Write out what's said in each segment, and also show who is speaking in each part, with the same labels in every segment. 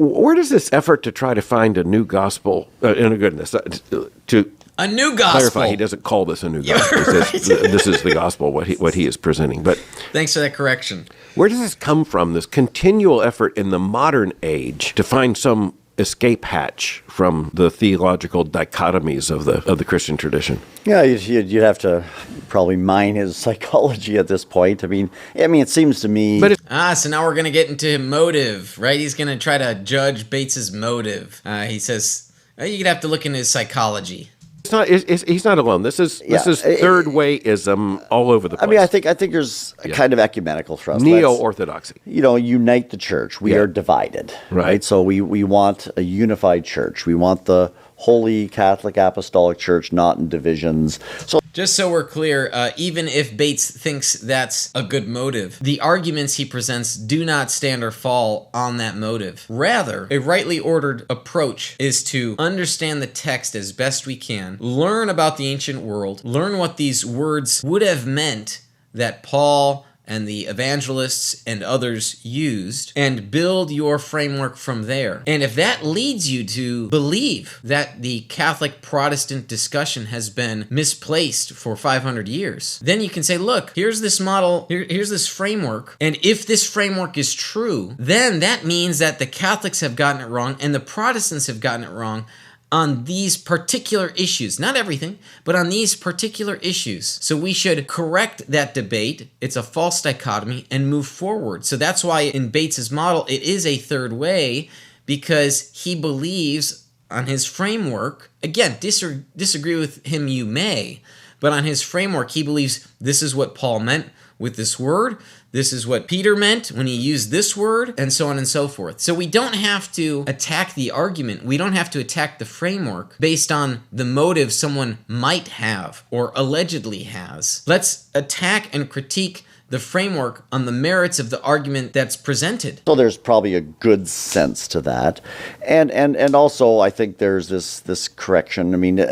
Speaker 1: Where does this effort to try to find a new gospel, to
Speaker 2: a new gospel.
Speaker 1: clarify, he doesn't call this a new gospel. He says, this is the gospel, what he is presenting. But
Speaker 2: thanks for that correction.
Speaker 1: Where does this come from, this continual effort in the modern age to find some escape hatch from the theological dichotomies of the Christian tradition?
Speaker 3: Yeah, you'd have to probably mine his psychology at this point. I mean, it seems to me.
Speaker 1: But
Speaker 2: so now we're going to get into motive, right? He's going to try to judge Bates's motive. He says you'd have to look into his psychology.
Speaker 1: He's not alone. This is third wayism all over the place.
Speaker 3: I mean, I think there's a kind of ecumenical thrust.
Speaker 1: Neo-orthodoxy.
Speaker 3: Unite the church. We are divided, right? So we want a unified church. We want the Holy Catholic Apostolic Church, not in divisions. So
Speaker 2: just so we're clear, even if Bates thinks that's a good motive, the arguments he presents do not stand or fall on that motive. Rather, a rightly ordered approach is to understand the text as best we can, learn about the ancient world, learn what these words would have meant that Paul and the evangelists and others used, and build your framework from there. And if that leads you to believe that the Catholic-Protestant discussion has been misplaced for 500 years, then you can say, look, here's this model, here's this framework, and if this framework is true, then that means that the Catholics have gotten it wrong and the Protestants have gotten it wrong on these particular issues. Not everything, but on these particular issues. So we should correct that debate. It's a false dichotomy and move forward. So that's why in Bates's model, it is a third way, because he believes on his framework, again, disagree with him you may, but on his framework, he believes this is what Paul meant with this word. This is what Peter meant when he used this word, and so on and so forth. So we don't have to attack the argument. We don't have to attack the framework based on the motive someone might have or allegedly has. Let's attack and critique the framework on the merits of the argument that's presented.
Speaker 3: So there's probably a good sense to that. And also I think there's this correction. I mean,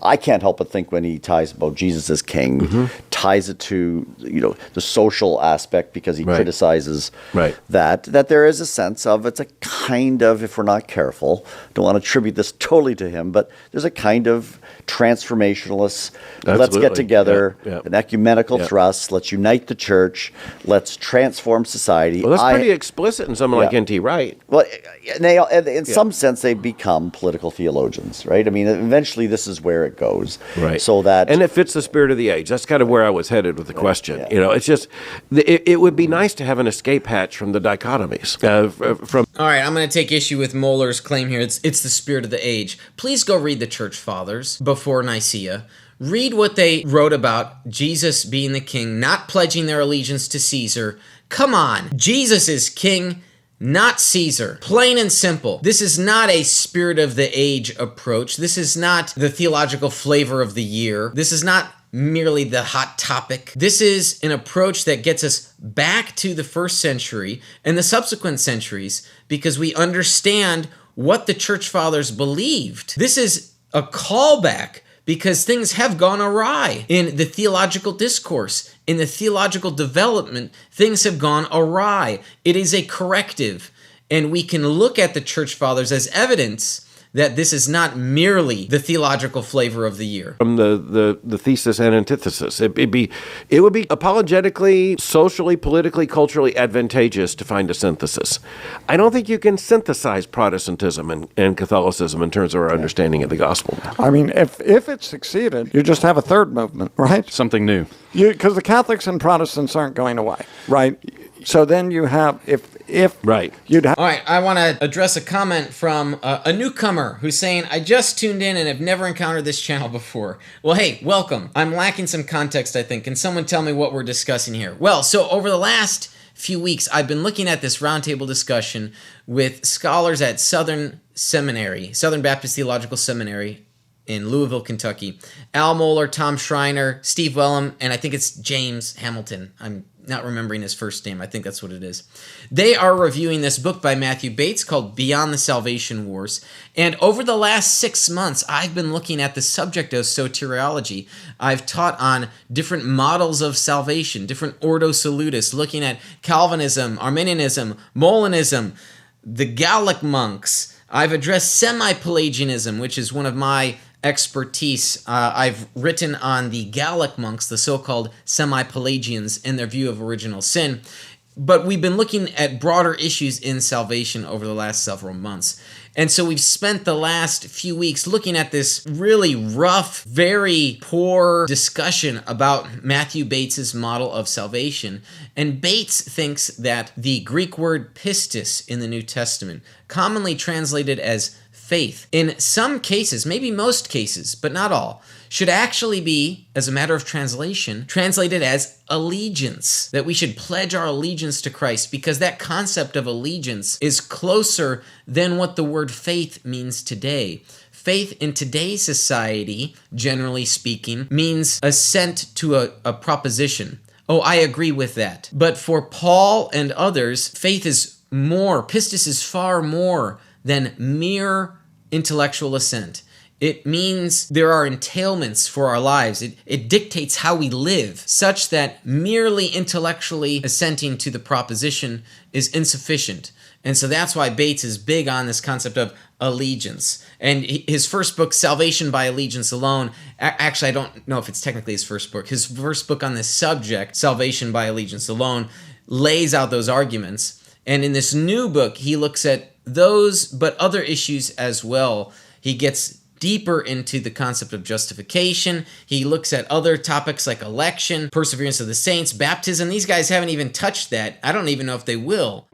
Speaker 3: I can't help but think when he ties about Jesus as king, ties it to, the social aspect, because he criticizes that there is a sense of, it's a kind of, if we're not careful, don't want to attribute this totally to him, but there's a kind of transformationalist, let's get together, an ecumenical thrust, let's unite the church, let's transform society.
Speaker 1: Well, that's pretty explicit in someone like N.T. Wright.
Speaker 3: Well, in some sense, they become political theologians, right? I mean, eventually this is where it goes.
Speaker 1: Right.
Speaker 3: So that,
Speaker 1: and it fits the spirit of the age. That's kind of where I was headed with the question. It's just, it would be nice to have an escape hatch from the dichotomies.
Speaker 2: All right, I'm going to take issue with Mohler's claim here. It's the spirit of the age. Please go read the Church Fathers before Nicaea. Read what they wrote about Jesus being the king, not pledging their allegiance to Caesar. Come on, Jesus is king, not Caesar. Plain and simple. This is not a spirit of the age approach. This is not the theological flavor of the year. This is not merely the hot topic. This is an approach that gets us back to the first century and the subsequent centuries, because we understand what the Church Fathers believed. This is a callback, because things have gone awry in the theological discourse, in the theological development. Things have gone awry. It is a corrective, and we can look at the Church Fathers as evidence that this is not merely the theological flavor of the year.
Speaker 1: From the thesis and antithesis, it would be apologetically, socially, politically, culturally advantageous to find a synthesis. I don't think you can synthesize Protestantism and Catholicism in terms of our understanding of the gospel.
Speaker 4: I mean, if it succeeded, you just have a third movement, right?
Speaker 5: Something new.
Speaker 4: Because the Catholics and Protestants aren't going away, right? So then you have, you'd have...
Speaker 2: All right, I want to address a comment from a newcomer who's saying, I just tuned in and have never encountered this channel before. Well, hey, welcome. I'm lacking some context, I think. Can someone tell me what we're discussing here? Well, so over the last few weeks, I've been looking at this roundtable discussion with scholars at Southern Baptist Theological Seminary in Louisville, Kentucky. Al Mohler, Tom Schreiner, Steve Wellum, and I think it's James Hamilton. I'm not remembering his first name. I think that's what it is. They are reviewing this book by Matthew Bates called Beyond the Salvation Wars. And over the last 6 months, I've been looking at the subject of soteriology. I've taught on different models of salvation, different ordo salutis, looking at Calvinism, Arminianism, Molinism, the Gallic monks. I've addressed semi-Pelagianism, which is one of my expertise. I've written on the Gallic monks, the so-called semi-Pelagians, and their view of original sin. But we've been looking at broader issues in salvation over the last several months. And so we've spent the last few weeks looking at this really rough, very poor discussion about Matthew Bates's model of salvation. And Bates thinks that the Greek word pistis in the New Testament, commonly translated as faith, in some cases, maybe most cases, but not all, should actually be, as a matter of translation, translated as allegiance, that we should pledge our allegiance to Christ, because that concept of allegiance is closer than what the word faith means today. Faith in today's society, generally speaking, means assent to a proposition. Oh, I agree with that. But for Paul and others, faith is more, pistis is far more than mere intellectual assent. It means there are entailments for our lives. It dictates how we live, such that merely intellectually assenting to the proposition is insufficient. And so that's why Bates is big on this concept of allegiance. And his first book, Salvation by Allegiance Alone, actually, I don't know if it's technically his first book. His first book on this subject, Salvation by Allegiance Alone, lays out those arguments. And in this new book, he looks at those, but other issues as well. He gets deeper into the concept of justification. He looks at other topics like election, perseverance of the saints, baptism. These guys haven't even touched that. I don't even know if they will.